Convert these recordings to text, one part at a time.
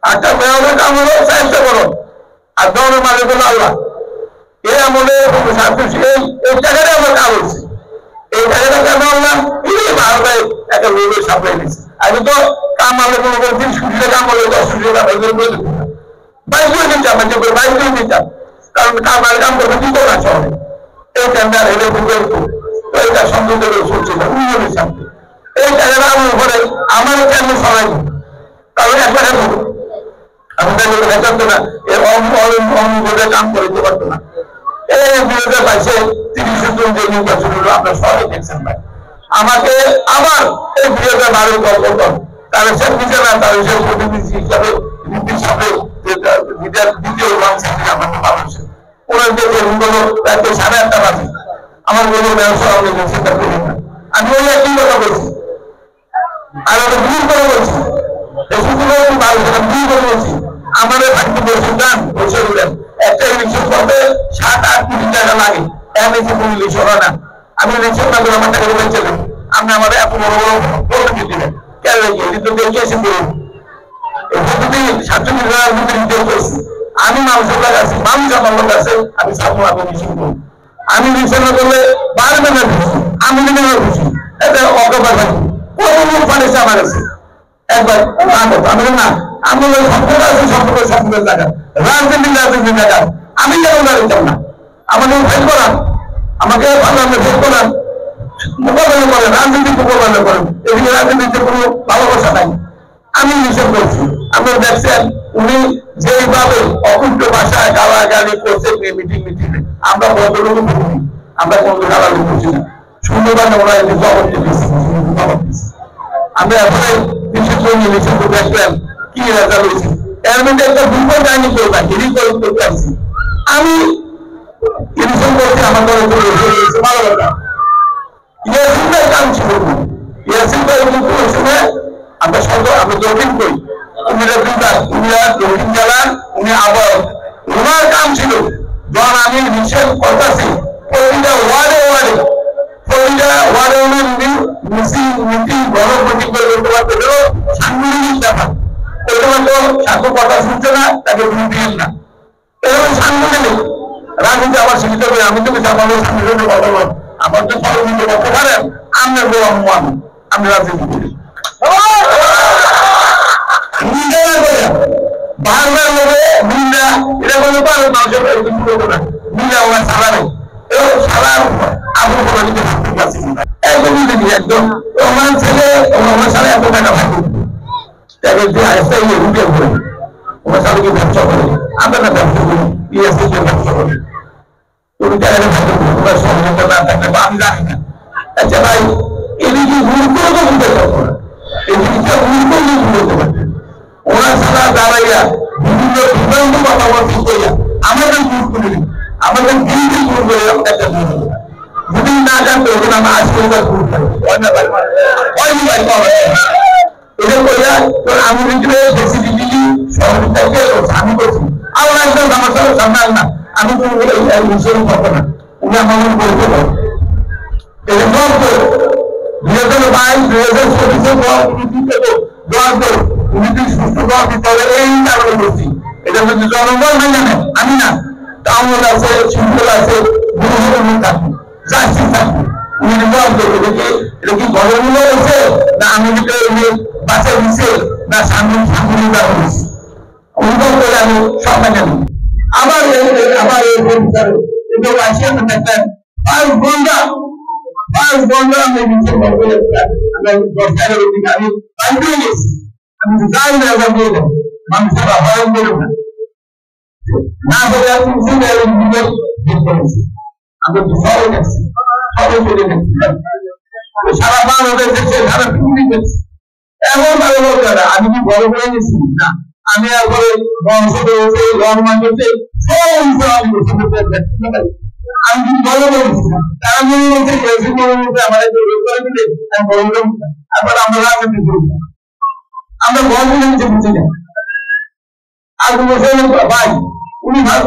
একটা মেয়রের কাম হলো সাহায্য করো, আর দলের মালিক হলো আল্লাহ। এই আমলে এই টাকাটা আমার কাজ হচ্ছে, এই টাকাটা কেন আনলাম? এই ভারতে একটা লোকের সামনে দিচ্ছে। আমি তো কাম আনলে মনে করি 30 কোটি টাকা কাম হলে 10 কোটি টাকা বাইক করে দিতাম, বাইক করে দিতাম, কারণ কাম করতে দিত না শহরে। এই টেন্ডার হেলে এটা সংযুক্ত চলছে না উন্নয়নের সামনে। এই টাকাটা আমার উপরে আমার কেন সবাই, কারণ একবার আমাদের ভেতরতো না, এর অনুবোধে কাম করে দিতে পারতো না। এই 2022-30 জন যে নির্বাচন হলো আমরা সবাই দেখছেন ভাই। আমাকে আবার এই 2012 গল্প তার সে নিজে না, তার সে প্রতিনিধি হিসাবে হিসাবে দ্বিতীয় আমাকে পাঠাচ্ছে। ওনার যে হলো রাত 8:30 বাজে আমার বলবো ব্যবসা আমি চিন্তা করি না, আমি ওই একই কথা বলছি, আর আমি ভুল করে বলছি, বলছি আমাদের থাকতে বলছি গান বসে দিলেন একটা ইলেকশন করতে 7-8 কোটি টাকা লাগে, ইলেকশন হয় না। আমি ইলেকশন না করে আমার টাকা বলেছিলাম, আপনি আমাদের এত বড় বড় প্রতিনিধি দিলেন কেন কিন্তু দেখিয়েছি বলুন আমি মানুষের কাছে আছি, মানুষ আমার লোক আছে, আমি সামনে আমি মিশন করি। আমি মিশন না করলে পারবে না খুশি, আমি খুশি এটা অকবার থাকি কত লোক পাঠিয়েছে আমার কাছে একবার আমি না আমি সম্পর্ক আছে, সম্পর্কের জায়গা রাজনীতির জায়গা আমি কেন দাঁড়িয়েতাম না? আমাকে ফেল করান, আমাকে ভালো ফেল করান, মোকাবেলা করেন, রাজনীতির মোকাবেলা করেন। এদিকে রাজনীতিতে কোনো ভালোবাসা নাই। আমি নিষেধ করছি, আপনারা দেখছেন উনি যেইভাবে অকুণ্ঠ ভাষায় গালাগালি করছে মিটিং আমরা ভদ্রলোক বলি, আমরা কোনো গালাগালি করছি না, সুন্দরভাবে ওরা এটি জবাব দিয়েছি। আমরা এখন নিষেধ করে দেখবেন কি রেজাল্ট হয়েছে। এর মধ্যে একটা দুর্বল কাহিনী করলাম, করতে আসছি আমি ইলেকশন করছি, আমার দলের ভালো কথা ইয়াসিন ভাই কাম ছিল, ইয়াসিন ভাই আমরা সর্ব আমরা দক্ষিণ করি, দক্ষিণ জেলার উনি আবার ওনার কাম ছিল যখন আমি নিষেধ করতেছি প্রতিটা ওয়ার্ডে উনি মিটিং গণপ্রতিজ্ঞ করতে পারতেও সাংগঠনিক ব্যাপার, ওইটা তো সাথে কথা শুনছে না, তাকে ভুল দিয়েন না, এরকম সাংগঠনিক রাজনীতি আবার শিক্ষিত হবে। আমি তো আমাদের সাংগঠনিক কথা বল, আমার তো সর্বনিম্ন করতে পারেন, আমরা আমি রাজনীতি করি বাংলার লোকে মিল্লা এটা কোনো পারে মানুষের মিল্লা ওনার সারা নেই সারা আবু একদমই দেখি একদম রহমান ছেলে রহমান সারা এত টাকা থাকে তাকে যে আস্তে রুটে করে ওনার সারাকে ব্যবসা করে, আমরা না ব্যবসা করি ব্যবসা করি তুমি টাকা থাকতে ওনার সহযোগিতা না থাকলে আমি জানি না। আচ্ছা ভাই এদিকে গুরুত্ব তো বুঝতে পারবো না, এদিকে গুরুত্ব বুঝতে পারবে ওরা সারা দাঁড়াইয়া বিভিন্ন বিভ্রান্ত কথাবার্তা করিয়া আমাদের গুরুত্ব নেই, আমাদের দিনকে গুরুত্ব একটা যদি না জানতো ওখানে আমরা আসলে গুরুত্ব এটা করিয়া আমি ফেসিলিটি সহযোগিতাকে আমি করছি আল্লাহ একদম আমার সাথে সামনে না, আমি কোনো বিষয় করবো না, উনি আমাদের বলতে পারবো এটা সব করো 2022-2024 উনি সুস্থ দেওয়া দিতে হবে এই কারণে বলছি। এটা যদি জনগণ না জানে আমি না, টাউন আছে, সিম্পল আছে, থাকবো জাস্টিস থাকবো, উনি জবাব দেবো এটা কি গণমূল্য হয়েছে না আমি বাঁচাই দিচ্ছে না সাংগঠনিক ব্যবহার হয়েছে, অনুভব করে আমি সব জানি। আবার আসিয়া দেখবেন 5 ঘন্টা আমি নিচে আমি বাইরে গেছি, আমি যাই না মানুষেরা হয়ন করব না হলে আমরা সবাই দেখছি সবাই চলে গেছি সারা বাংলাদেশ দেখছে সারা পৃথিবী দেখছি এমন ভালো বলতে হবে আমি কি বড় করে গেছি না, আমি একবারে বংশ রয়েছে রহমান হচ্ছে আমি কি বড় বলেছি তারা মনে বলছে আমাদের আবার আমরা রাজনীতি করবো, আমরা গল্প নিতে বুঝি না। আর ভাই উনি ভালো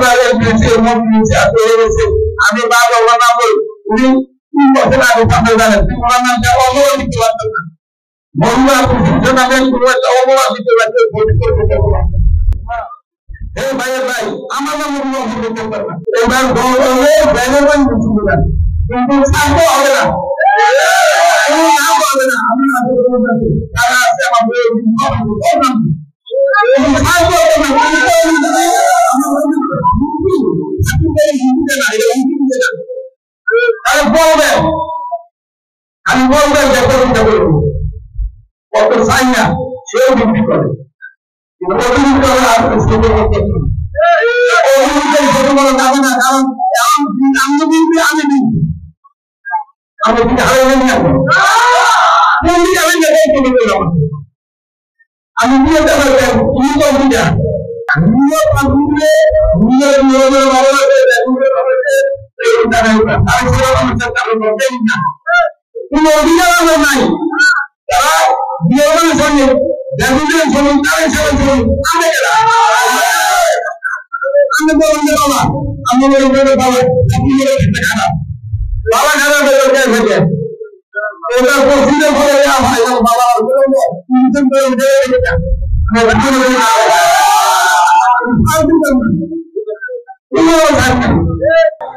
আমি বাবা না বল উনি কি কথা আগে সামনে জানেন ওনার নামটা অবহেলা দিতে পারতেন না, বন্ধু আপনি শিক্ষা নামে কোনো একটা অপরাধ দিতে পারছে এই ভাইয়ের ভাই আমার নাম করতে পারবে এবার ব্যাগের কিন্তু ছাড়তে হবে না তারা আছে আমাদের আমি বলবেন যত চিন্তা করবো কত চাই না সেও বিক্রি করে আমি দিয়ে কোনো অধিকার আমার নাই তারা বিয়ের সঙ্গে ব্যাংকের সঙ্গে তাদের সঙ্গে আমি বলুন যে বাবা আমি বলি বাবা আপনি খারাপ বাবা খারাপ থেকে ওটা পশ্চিমের ফলে ভাই বাবা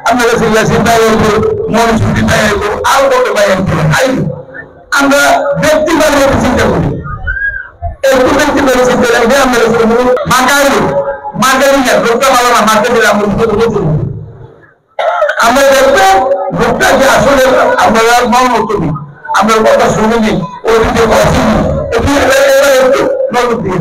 আপনারা চিন্তা করবো মনুষ্য চিন্তা করবো আরো করতে পারি আমরা ব্যক্তিগত চিন্তা করি একটু ব্যক্তিগত চিন্তা রাখবে আমরা মার্কেটিং লোকটা ভালো না মার্কেটের আমরা দেখবো লোকটা যে আসলে আপনারা মন মতো আমরা কথা শুনিনি ওর দিকে কথা শুনি একটু নজর দিন